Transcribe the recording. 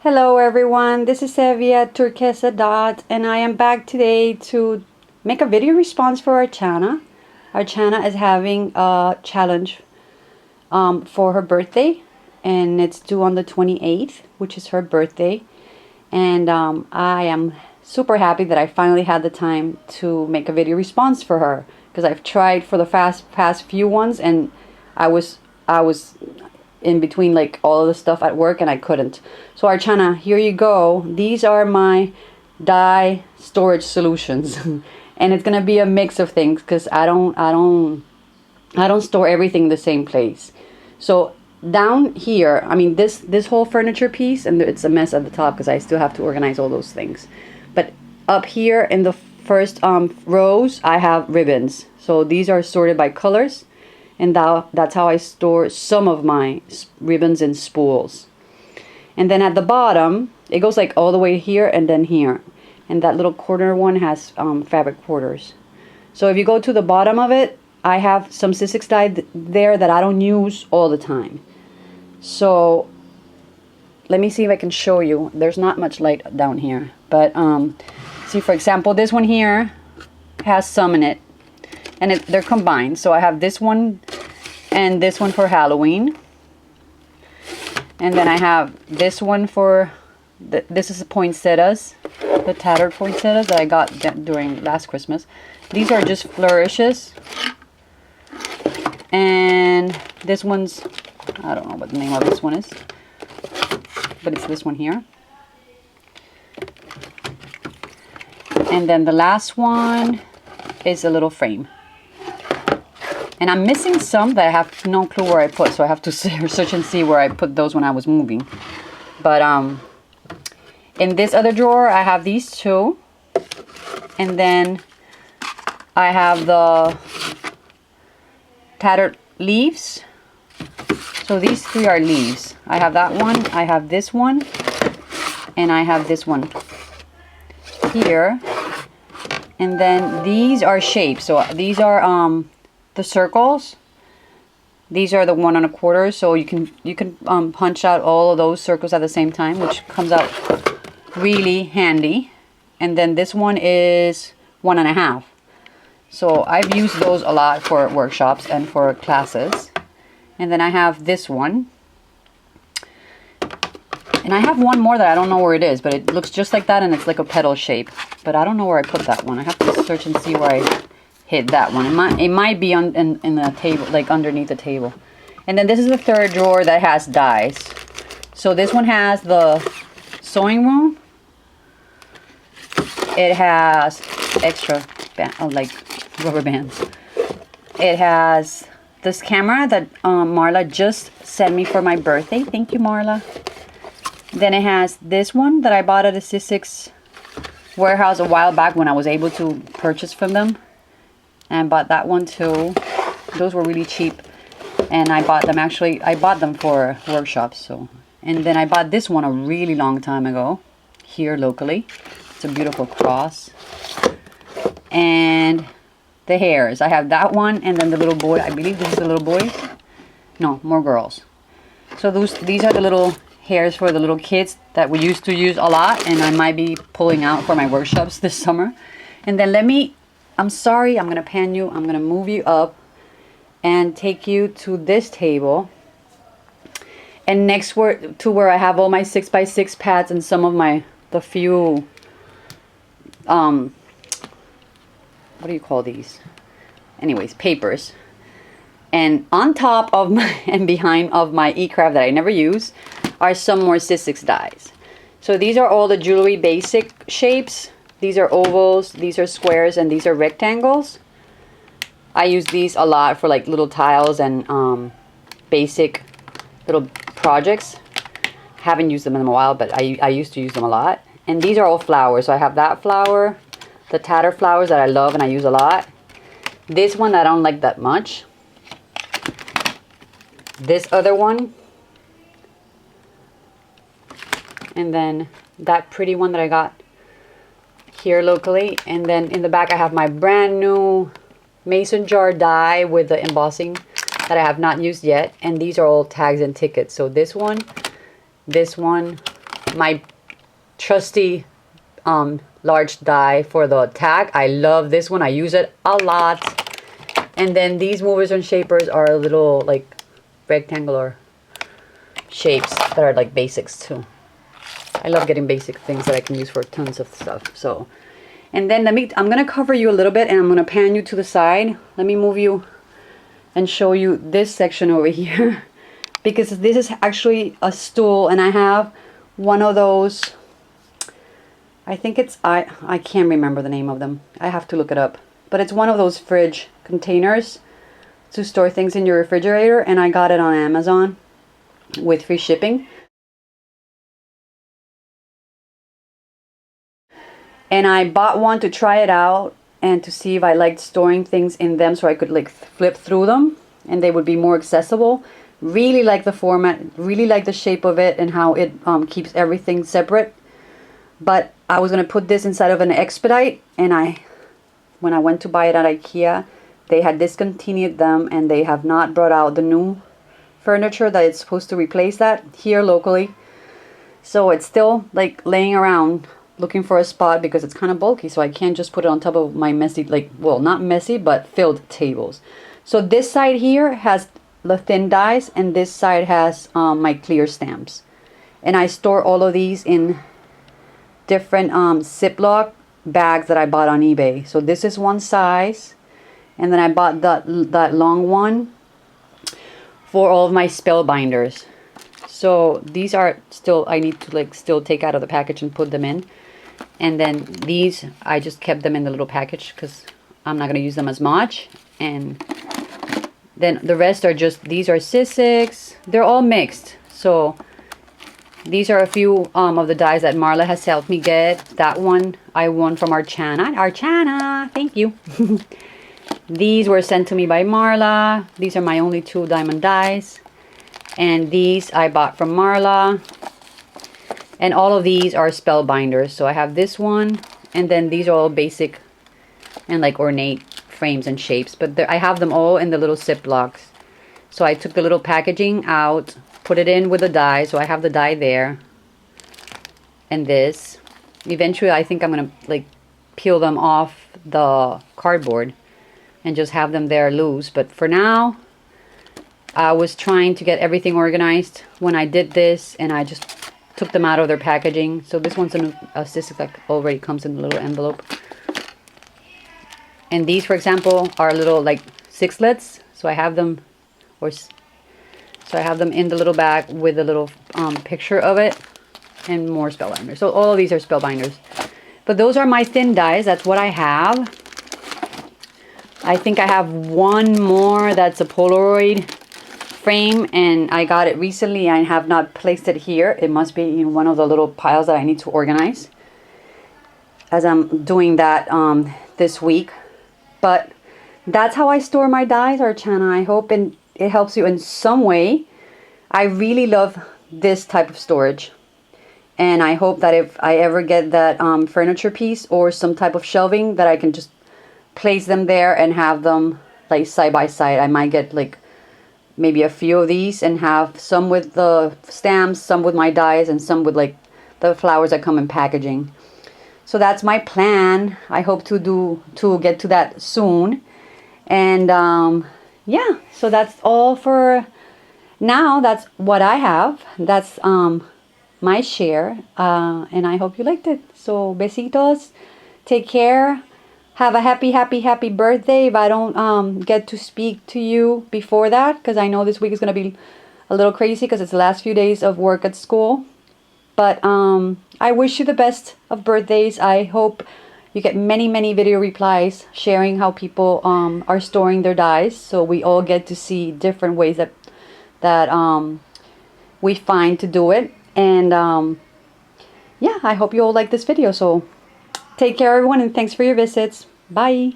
Hello everyone, this is Evia Turquesa Dot, and I am back today to make a video response for Archana. Archana is having a challenge for her birthday, and it's due on the 28th, which is her birthday. And I am super happy that I finally had the time to make a video response for her, because I've tried for the past few ones, and I was in between like all of the stuff at work and I couldn't. So Archana, here you go. These are my die storage solutions. And it's gonna be a mix of things because I don't store everything in the same place. So down here, I mean this whole furniture piece, and it's a mess at the top because I still have to organize all those things. But up here in the first rows, I have ribbons. So these are sorted by colors. And that's how I store some of my ribbons and spools. And then at the bottom, it goes like all the way here and then here. And that little corner one has fabric quarters. So if you go to the bottom of it, I have some Sizzix die there that I don't use all the time. So let me see if I can show you. There's not much light down here. But see, for example, this one here has some in it. And they're combined. So I have this one and this one for Halloween. And then I have this one for, this is poinsettias, the tattered poinsettias that I got during last Christmas. These are just flourishes. And this one's, I don't know what the name of this one is, but it's this one here. And then the last one is a little frame. And I'm missing some that I have no clue where I put, so I have to search and see where I put those when I was moving. But in this other drawer, I have these two. And then I have the tattered leaves. So these three are leaves. I have that one, I have this one, and I have this one here. And then these are shapes. So these are the circles. These are the 1 1/4, so you can punch out all of those circles at the same time, which comes out really handy. And then this one is 1 1/2. So I've used those a lot for workshops and for classes. And then I have this one. And I have one more that I don't know where it is, but it looks just like that, and it's like a petal shape. But I don't know where I put that one. I have to search and see where I hid that one. It might be in the table, like underneath the table. And then this is the third drawer that has dies. So this one has the sewing room. It has extra like rubber bands. It has this camera that Marla just sent me for my birthday. Thank you, Marla. Then it has this one that I bought at a Sizzix warehouse a while back when I was able to purchase from them. And bought that one too. Those were really cheap. And I bought them, actually, I bought them for workshops. So, and then I bought this one a really long time ago, here locally. It's a beautiful cross. And the hairs. I have that one, and then the little boy. I believe this is the little boys. No, more girls. So these are the little hairs for the little kids that we used to use a lot, and I might be pulling out for my workshops this summer. And then I'm sorry, I'm gonna pan you, I'm gonna move you up and take you to this table. And next to where I have all my 6x6 pads and some of the few, what do you call these? Anyways, papers. And on top of my, and behind of my e-craft that I never use, are some more Sizzix dies. So these are all the jewelry basic shapes. These are ovals, these are squares, and these are rectangles. I use these a lot for like little tiles and basic little projects. Haven't used them in a while, but I used to use them a lot. And these are all flowers. So I have that flower, the tatter flowers that I love and I use a lot. This one I don't like that much. This other one. And then that pretty one that I got here locally. And then in the back I have my brand new mason jar die with the embossing that I have not used yet. And these are all tags and tickets. So this one, my trusty large die for the tag. I love this one. I use it a lot. And then these movers and shapers are little like rectangular shapes that are like basics too. I love getting basic things that I can use for tons of stuff. So, and then I'm gonna cover you a little bit and I'm gonna pan you to the side. Let me move you and show you this section over here because this is actually a stool, and I have one of those. I think it's, I can't remember the name of them. I have to look it up. But it's one of those fridge containers to store things in your refrigerator, and I got it on Amazon with free shipping. And I bought one to try it out and to see if I liked storing things in them so I could like flip through them and they would be more accessible. Really like the format, really like the shape of it and how it keeps everything separate. But I was going to put this inside of an Expedite, and when I went to buy it at IKEA, they had discontinued them and they have not brought out the new furniture that is supposed to replace that here locally. So it's still like laying around looking for a spot because it's kind of bulky, so I can't just put it on top of my messy, like, well, not messy, but filled tables. So this side here has the thin dies and this side has my clear stamps. And I store all of these in different Ziploc bags that I bought on eBay. So this is one size, and then I bought that long one for all of my spell binders. So these are still, I need to like still take out of the package and put them in. And then these, I just kept them in the little package because I'm not going to use them as much. And then the rest are just, these are Sissics. They're all mixed. So these are a few of the dies that Marla has helped me get. That one I won from Archana. Archana, thank you. These were sent to me by Marla. These are my only 2 diamond dies. And these I bought from Marla. And all of these are spell binders. So I have this one. And then these are all basic and like ornate frames and shapes. But I have them all in the little Ziplocs. So I took the little packaging out, put it in with the die. So I have the die there. And this. Eventually I think I'm going to like peel them off the cardboard and just have them there loose. But for now, I was trying to get everything organized when I did this, and I just took them out of their packaging. So this one's a Sissy that already comes in a little envelope. And these, for example, are little like sixlets. So I have them, so I have them in the little bag with a little picture of it, and more spell binders. So all of these are spell binders. But those are my thin dies. That's what I have. I think I have one more that's a Polaroid frame, and I got it recently. I have not placed it here. It must be in one of the little piles that I need to organize as I'm doing that this week. But that's how I store my dies, Archana. I hope it helps you in some way. I really love this type of storage. And I hope that if I ever get that furniture piece or some type of shelving, that I can just place them there and have them like side by side. I might get like maybe a few of these and have some with the stamps, some with my dies, and some with like the flowers that come in packaging. So that's my plan. I hope to get to that soon. And yeah, so that's all for now. That's what I have. That's my share, and I hope you liked it. So besitos, take care, have a happy birthday if I don't get to speak to you before that, because I know this week is going to be a little crazy because it's the last few days of work at school. But I wish you the best of birthdays. I hope you get many video replies sharing how people are storing their dies, so we all get to see different ways that we find to do it. And yeah, I hope you all like this video. So take care, everyone, and thanks for your visits. Bye.